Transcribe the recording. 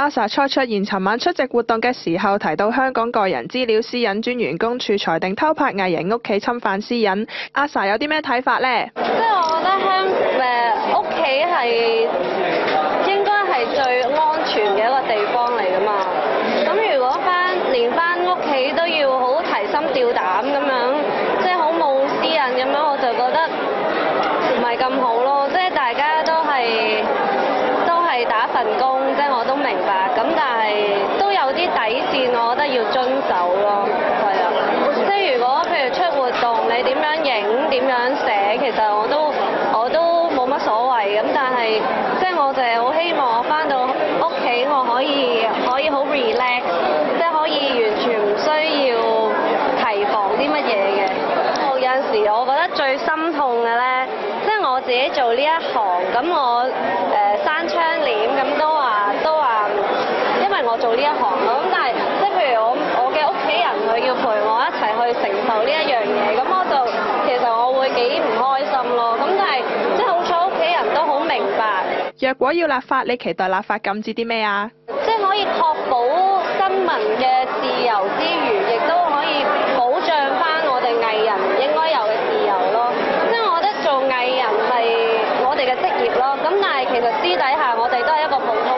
阿 Sa 蔡卓妍尋晚出席活動嘅時候提到，香港個人資料私隱專員公署裁定偷拍藝人屋企侵犯私隱。阿 Sa 有啲咩睇法呢？即係我覺得屋企係應該係最安全嘅一個地方嚟㗎嘛。咁如果連返屋企都要好提心吊膽咁樣，即係好冇私隱咁樣，我就覺得唔係咁好咯。即係大家都係打份工，即係我都明白。咁但係都有啲底線，我覺得要遵守咯。係啊，即係如果譬如出活動，你點樣影、點樣寫，其實我都冇乜所謂。咁但係即係我就係好希望我返到屋企，我可以好 relax， 即係可以完全唔需要提防啲乜嘢嘅。有陣時我覺得最心痛嘅咧，即係我自己做呢一行，咁我閂窗簾咁都話，因為我做呢一行咯。咁但係即係譬如我嘅屋企人佢要陪我一齊去承受呢一樣嘢，咁其實我會幾唔開心咯。咁但係即係好彩屋企人都好明白。若果要立法，你期待立法禁止啲咩啊？即係可以確保新聞嘅自由之餘，亦都可以保障翻我哋藝人應該有嘅自由咯。即係我覺得做藝人係我哋嘅職業咯。咁但係其實私底下我哋都係一個普通